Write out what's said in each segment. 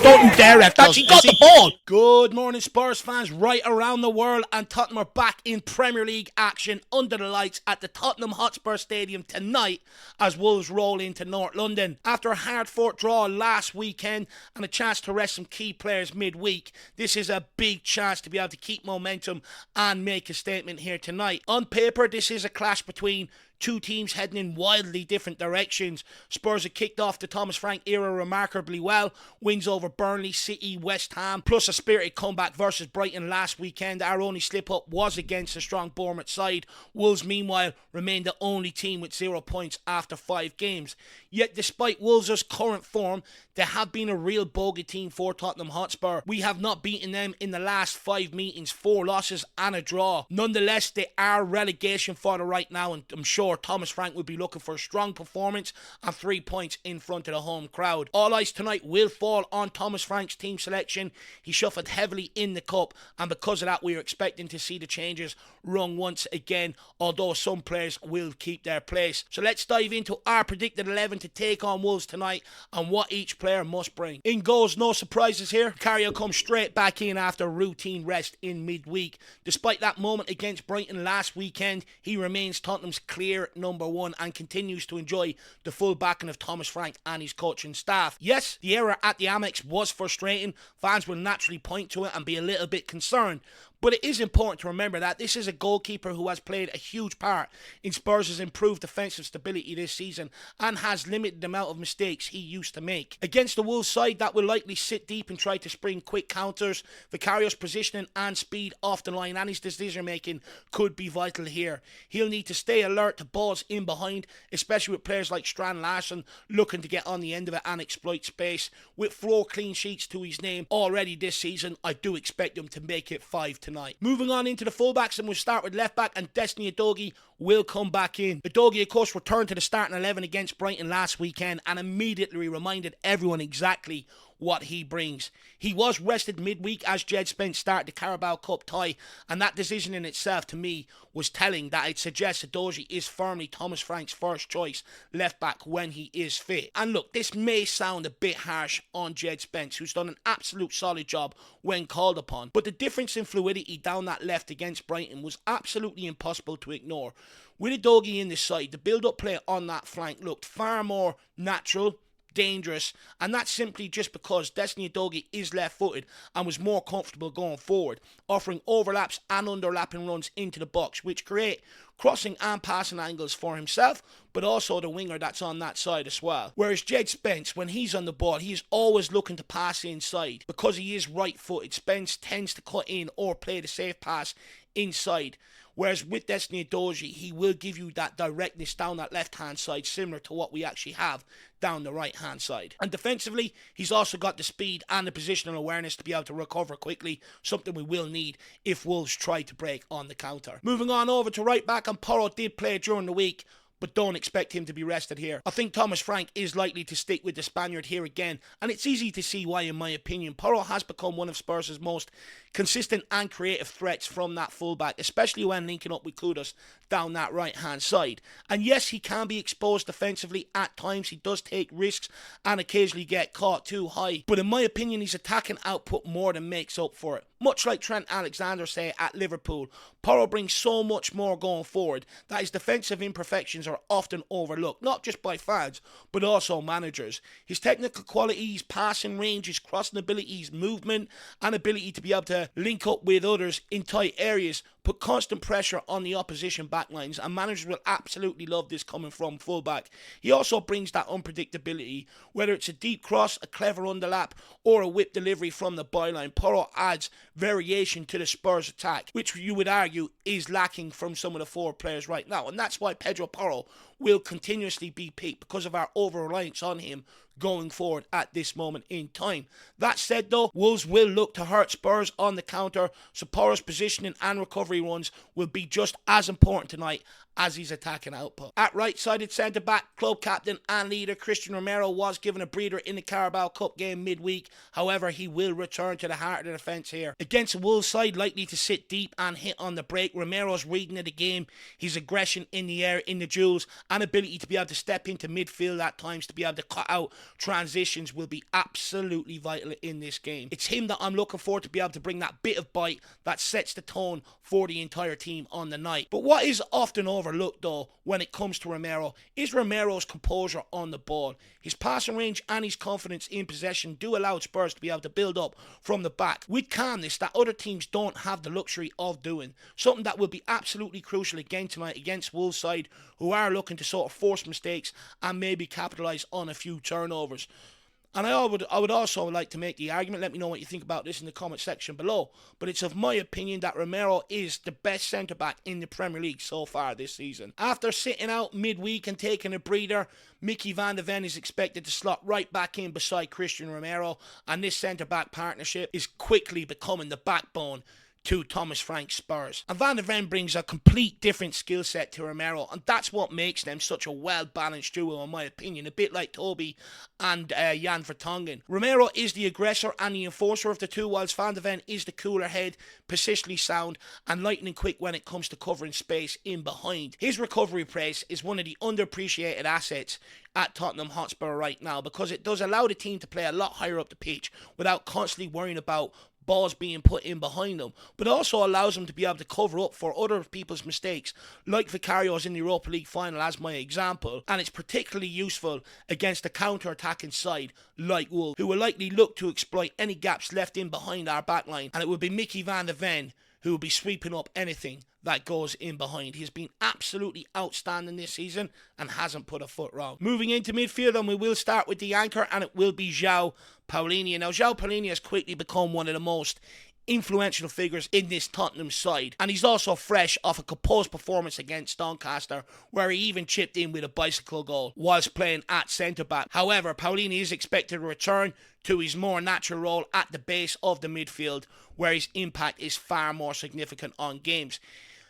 Don't you dare, ref. That she got the ball. Good morning, Spurs fans right around the world, and Tottenham are back in Premier League action under the lights at the Tottenham Hotspur Stadium tonight as Wolves roll into North London. After a hard-fought draw last weekend and a chance to rest some key players midweek, this is a big chance to be able to keep momentum and make a statement here tonight. On paper, this is a clash between two teams heading in wildly different directions. Spurs have kicked off the Thomas Frank era remarkably well. Wins over Burnley, City, West Ham, plus a spirited comeback versus Brighton last weekend. Our only slip-up was against a strong Bournemouth side. Wolves, meanwhile, remain the only team with 0 points after 5 games. Yet, despite Wolves' current form, they have been a real bogey team for Tottenham Hotspur. We have not beaten them in the last 5 meetings, 4 losses and a draw. Nonetheless, they are relegation fodder right now, and I'm sure Thomas Frank will be looking for a strong performance and 3 points in front of the home crowd. All eyes tonight will fall on Thomas Frank's team selection. He shuffled heavily in the cup, and because of that, we are expecting to see the changes rung once again, although some players will keep their place. So let's dive into our predicted 11 to take on Wolves tonight and what each player must bring. In goals, no surprises here. Carrier comes straight back in after routine rest in midweek. Despite that moment against Brighton last weekend, he remains Tottenham's clear number 1 and continues to enjoy the full backing of Thomas Frank and his coaching staff. Yes, the error at the Amex was frustrating. Fans will naturally point to it and be a little bit concerned. But it is important to remember that this is a goalkeeper who has played a huge part in Spurs' improved defensive stability this season and has limited the amount of mistakes he used to make. Against the Wolves side that will likely sit deep and try to spring quick counters, Vicario's positioning and speed off the line and his decision making could be vital here. He'll need to stay alert to balls in behind, especially with players like Strand Larsen looking to get on the end of it and exploit space. With 4 clean sheets to his name already this season, I do expect him to make it 5 tonight. Moving on into the fullbacks, and we'll start with left back, and Destiny Udogie will come back in. Udogie, of course, returned to the starting 11 against Brighton last weekend and immediately reminded everyone exactly what he brings. He was rested midweek as Jed Spence started the Carabao Cup tie, and that decision in itself to me was telling that it suggests Udogie is firmly Thomas Frank's first choice left back when he is fit. And look, this may sound a bit harsh on Jed Spence, who's done an absolute solid job when called upon, but the difference in fluidity down that left against Brighton was absolutely impossible to ignore. With Udogie in the side, the build-up play on that flank looked far more natural, dangerous, and that's simply just because Destiny Udogie is left-footed and was more comfortable going forward, offering overlaps and underlapping runs into the box, which create crossing and passing angles for himself, but also the winger that's on that side as well. Whereas Jed Spence, when he's on the ball, he's always looking to pass inside. Because he is right-footed, Spence tends to cut in or play the safe pass inside. Whereas with Destiny Udogie, he will give you that directness down that left-hand side, similar to what we actually have down the right-hand side. And defensively, he's also got the speed and the positional awareness to be able to recover quickly, something we will need if Wolves try to break on the counter. Moving on over to right back, and Porro did play during the week, but don't expect him to be rested here. I think Thomas Frank is likely to stick with the Spaniard here again, and it's easy to see why in my opinion. Porro has become one of Spurs' most consistent and creative threats from that fullback, especially when linking up with Kudus down that right hand side. And yes, he can be exposed defensively at times. He does take risks and occasionally get caught too high, but in my opinion his attacking output more than makes up for it. Much like Trent Alexander say at Liverpool, Porro brings so much more going forward that his defensive imperfections are often overlooked, not just by fans but also managers. His technical quality, his passing range, his crossing ability, his movement and ability to be able to link up with others in tight areas put constant pressure on the opposition backlines, and managers will absolutely love this coming from fullback. He also brings that unpredictability, whether it's a deep cross, a clever underlap or a whip delivery from the byline. Porro adds variation to the Spurs attack, which you would argue is lacking from some of the forward players right now, and that's why Pedro Porro will continuously be picked, because of our over-reliance on him going forward at this moment in time. That said though, Wolves will look to hurt Spurs on the counter, so Porro's positioning and recovery runs will be just as important tonight as his attacking output. At right-sided centre-back, club captain and leader Christian Romero was given a breather in the Carabao Cup game midweek. However, he will return to the heart of the defence here. Against a Wolves side likely to sit deep and hit on the break, Romero's reading of the game, his aggression in the air, in the duels, and ability to be able to step into midfield at times to be able to cut out transitions will be absolutely vital in this game. It's him that I'm looking for to be able to bring that bit of bite that sets the tone for the entire team on the night. But what is often overlooked though when it comes to Romero is Romero's composure on the ball. His passing range and his confidence in possession do allow Spurs to be able to build up from the back with calmness that other teams don't have the luxury of doing. Something that will be absolutely crucial again tonight against Wolves side, who are looking to sort of force mistakes and maybe capitalise on a few turnovers. And I would also like to make the argument, let me know what you think about this in the comment section below, but it's of my opinion that Romero is the best centre-back in the Premier League so far this season. After sitting out midweek and taking a breather, Mickey van de Ven is expected to slot right back in beside Christian Romero, and this centre-back partnership is quickly becoming the backbone to Thomas Frank's Spurs. And Van de Ven brings a complete different skill set to Romero, and that's what makes them such a well-balanced duo in my opinion, a bit like Toby and Jan Vertonghen. Romero is the aggressor and the enforcer of the two, whilst Van de Ven is the cooler head, persistently sound and lightning quick when it comes to covering space in behind. His recovery press is one of the underappreciated assets at Tottenham Hotspur right now, because it does allow the team to play a lot higher up the pitch without constantly worrying about balls being put in behind them, but also allows them to be able to cover up for other people's mistakes, like Vicario's in the Europa League final as my example, and it's particularly useful against a counter-attacking side like Wolves, who will likely look to exploit any gaps left in behind our backline, and it will be Mickey van de Ven who will be sweeping up anything that goes in behind. He's been absolutely outstanding this season and hasn't put a foot wrong. Moving into midfield, and we will start with the anchor, and it will be João Palhinha. Now, João Palhinha has quickly become one of the most influential figures in this Tottenham side, and he's also fresh off a composed performance against Doncaster, where he even chipped in with a bicycle goal whilst playing at centre-back. However, Palhinha is expected to return to his more natural role at the base of the midfield, where his impact is far more significant on games.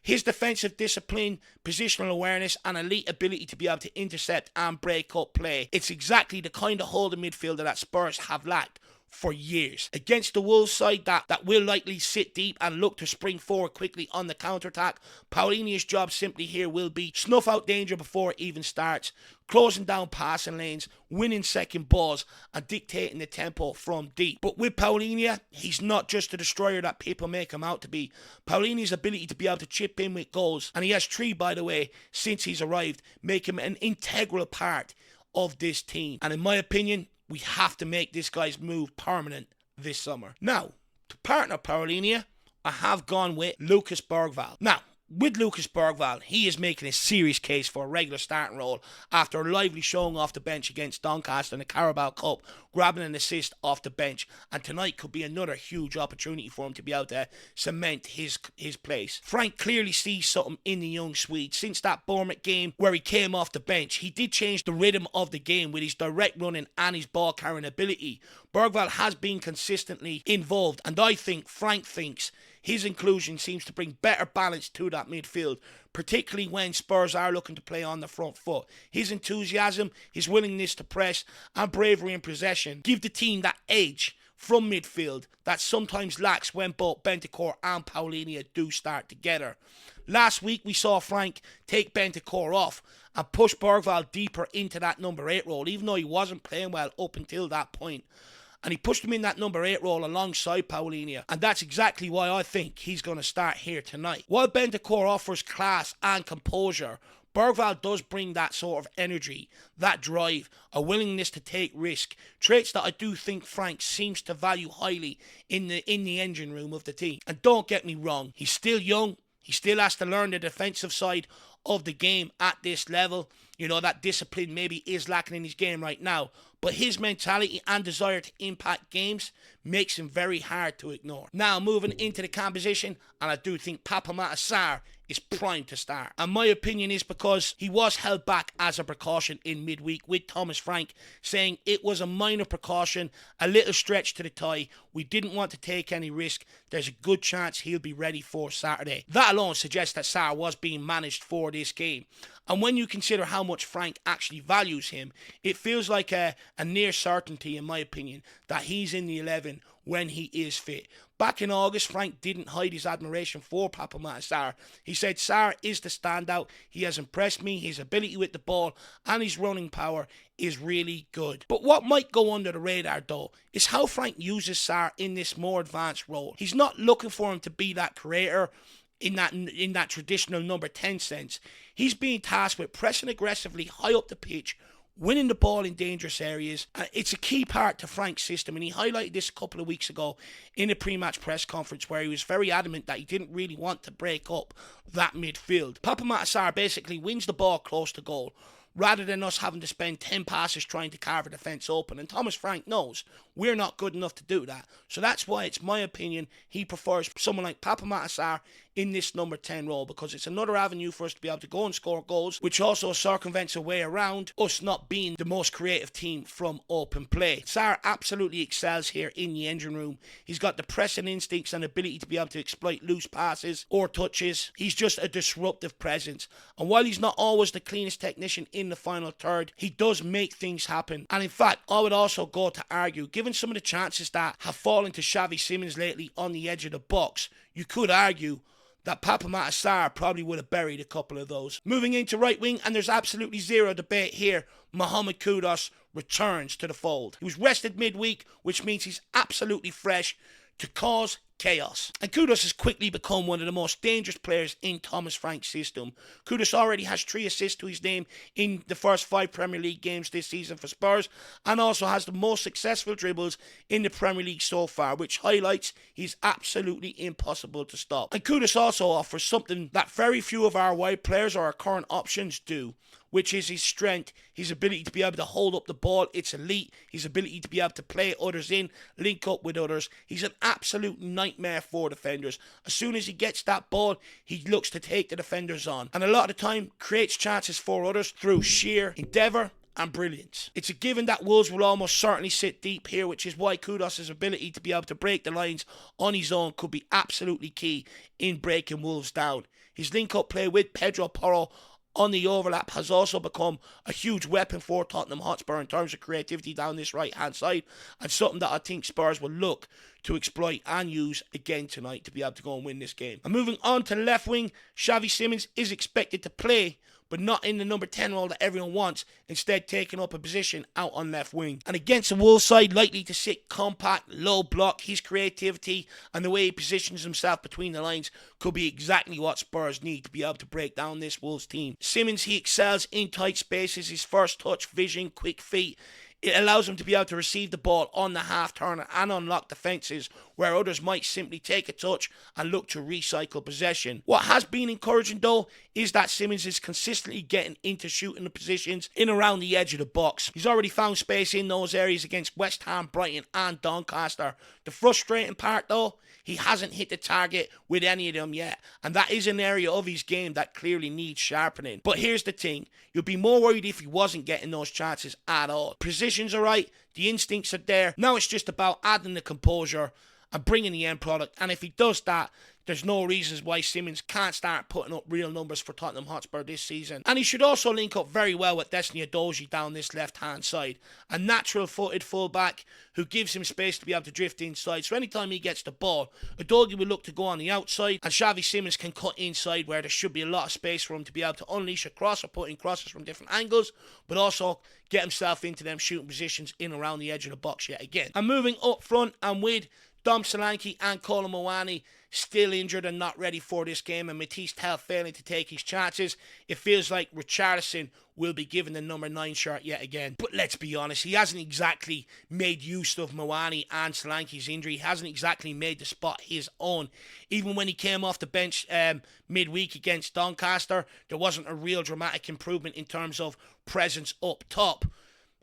His defensive discipline, positional awareness and elite ability to be able to intercept and break up play, it's exactly the kind of holding midfielder that Spurs have lacked for years. Against the Wolves side that will likely sit deep and look to spring forward quickly on the counter-attack, Palhinha's job simply here will be snuff out danger before it even starts, closing down passing lanes, winning second balls and dictating the tempo from deep. But with Palhinha, he's not just the destroyer that people make him out to be. Palhinha's ability to be able to chip in with goals, and he has 3 by the way since he's arrived, make him an integral part of this team. And in my opinion, we have to make this guy's move permanent this summer. Now, to partner Palhinha, I have gone with Lucas Bergvall. Now, with Lucas Bergvall, he is making a serious case for a regular starting role after a lively showing off the bench against Doncaster in the Carabao Cup, grabbing an assist off the bench, and tonight could be another huge opportunity for him to be able to cement his place. Frank clearly sees something in the young Swede. Since that Bournemouth game where he came off the bench, he did change the rhythm of the game with his direct running and his ball carrying ability. Bergvall has been consistently involved, and I think Frank thinks his inclusion seems to bring better balance to that midfield, particularly when Spurs are looking to play on the front foot. His enthusiasm, his willingness to press and bravery in possession give the team that edge from midfield that sometimes lacks when both Bentancur and Palhinha do start together. Last week we saw Frank take Bentancur off and push Bergvall deeper into that number 8 role, even though he wasn't playing well up until that point. And he pushed him in that number 8 role alongside Palhinha, and that's exactly why I think he's going to start here tonight. While Bentancur offers class and composure, Bergvall does bring that sort of energy, that drive, a willingness to take risk, traits that I do think Frank seems to value highly in the engine room of the team. And don't get me wrong, he's still young, he still has to learn the defensive side of the game at this level. You know, that discipline maybe is lacking in his game right now. But his mentality and desire to impact games makes him very hard to ignore. Now, moving into the composition, and I do think Papamata Sarr is primed to start. And my opinion is because he was held back as a precaution in midweek, with Thomas Frank saying it was a minor precaution, a little stretch to the thigh. We didn't want to take any risk. There's a good chance he'll be ready for Saturday. That alone suggests that Sarr was being managed for this game. And when you consider how much Frank actually values him, it feels like a near certainty, in my opinion, that he's in the 11 when he is fit. Back in August, Frank didn't hide his admiration for Papamata Sarr. He said Sarr is the standout. He has impressed me. His ability with the ball and his running power is really good. But what might go under the radar, though, is how Frank uses Sarr in this more advanced role. He's not looking for him to be that creator in that traditional number 10 sense. He's being tasked with pressing aggressively high up the pitch, winning the ball in dangerous areas. It's a key part to Frank's system, and he highlighted this a couple of weeks ago in a pre-match press conference where he was very adamant that he didn't really want to break up that midfield. Papamata Sarr basically wins the ball close to goal, rather than us having to spend 10 passes trying to carve a defence open. And Thomas Frank knows we're not good enough to do that. So that's why it's my opinion he prefers someone like Papamata Sarr in this number 10 role, because it's another avenue for us to be able to go and score goals, which also circumvents a way around us not being the most creative team from open play. Sarr absolutely excels here in the engine room. He's got the pressing instincts and ability to be able to exploit loose passes or touches. He's just a disruptive presence. And while he's not always the cleanest technician in the final third, he does make things happen. And in fact, I would also go to argue, given some of the chances that have fallen to Xavi Simons lately on the edge of the box, you could argue that Papamata Sarr probably would have buried a couple of those. Moving into right wing, and there's absolutely zero debate here, Mohamed Kudus returns to the fold. He was rested midweek, which means he's absolutely fresh to cause chaos. And Kudus has quickly become one of the most dangerous players in Thomas Frank's system. Kudus already has 3 assists to his name in the first 5 Premier League games this season for Spurs, and also has the most successful dribbles in the Premier League so far, which highlights he's absolutely impossible to stop. And Kudus also offers something that very few of our wide players or our current options do, which is his strength, his ability to be able to hold up the ball. It's elite. His ability to be able to play others in, link up with others. He's an absolute nightmare for defenders. As soon as he gets that ball, he looks to take the defenders on. And a lot of the time, creates chances for others through sheer endeavour and brilliance. It's a given that Wolves will almost certainly sit deep here, which is why Kudus' ability to be able to break the lines on his own could be absolutely key in breaking Wolves down. His link-up play with Pedro Porro on the overlap has also become a huge weapon for Tottenham Hotspur in terms of creativity down this right hand side, and something that I think Spurs will look to exploit and use again tonight to be able to go and win this game. And moving on to left wing, Xavi Simons is expected to play, but not in the number 10 role that everyone wants, instead taking up a position out on left wing. And against a Wolves side likely to sit compact, low block, his creativity and the way he positions himself between the lines could be exactly what Spurs need to be able to break down this Wolves team. Simons, he excels in tight spaces, his first touch, vision, quick feet. It allows him to be able to receive the ball on the half-turner and unlock defences where others might simply take a touch and look to recycle possession. What has been encouraging though is that Simons is consistently getting into shooting the positions in around the edge of the box. He's already found space in those areas against West Ham, Brighton and Doncaster. The frustrating part though, he hasn't hit the target with any of them yet, and that is an area of his game that clearly needs sharpening. But here's the thing, you'd be more worried if he wasn't getting those chances at all. Positions are right, the instincts are there, now it's just about adding the composure and bringing the end product, and if he does that, there's no reasons why Simons can't start putting up real numbers for Tottenham Hotspur this season. And he should also link up very well with Destiny Udogie down this left-hand side. A natural-footed fullback who gives him space to be able to drift inside. So anytime he gets the ball, Udogie will look to go on the outside, and Xavi Simons can cut inside where there should be a lot of space for him to be able to unleash a cross or put in crosses from different angles, but also get himself into them shooting positions in around the edge of the box yet again. And moving up front and with Dom Solanke and Colin Mawani still injured and not ready for this game, and Matisse Tell failing to take his chances. It feels like Richarlison will be given the number 9 shirt yet again. But let's be honest, he hasn't exactly made use of Mawani and Solanke's injury. He hasn't exactly made the spot his own. Even when he came off the bench midweek against Doncaster, there wasn't a real dramatic improvement in terms of presence up top.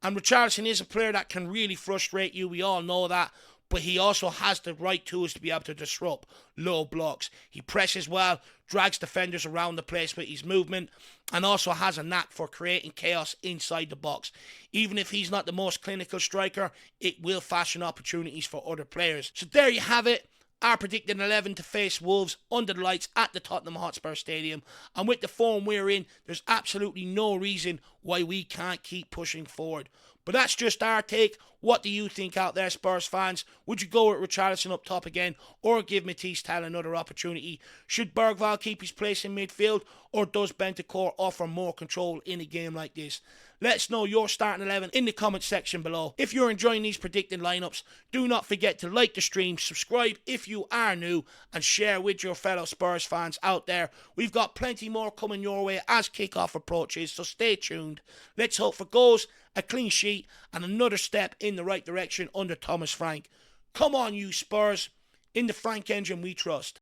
And Richarlison is a player that can really frustrate you. We all know that. But he also has the right tools to be able to disrupt low blocks. He presses well, drags defenders around the place with his movement, and also has a knack for creating chaos inside the box. Even if he's not the most clinical striker, it will fashion opportunities for other players. So there you have it. Our predicted 11 to face Wolves under the lights at the Tottenham Hotspur Stadium. And with the form we're in, there's absolutely no reason why we can't keep pushing forward. But that's just our take. What do you think out there, Spurs fans? Would you go with Richarlison up top again, or give Matisse Tell another opportunity? Should Bergvall keep his place in midfield, or does Bentancur offer more control in a game like this? Let us know your starting 11 in the comment section below. If you're enjoying these predicted lineups, do not forget to like the stream, subscribe if you are new, and share with your fellow Spurs fans out there. We've got plenty more coming your way as kickoff approaches, so stay tuned. Let's hope for goals, a clean sheet, and another step in the right direction under Thomas Frank. Come on, you Spurs. In the Frank engine we trust.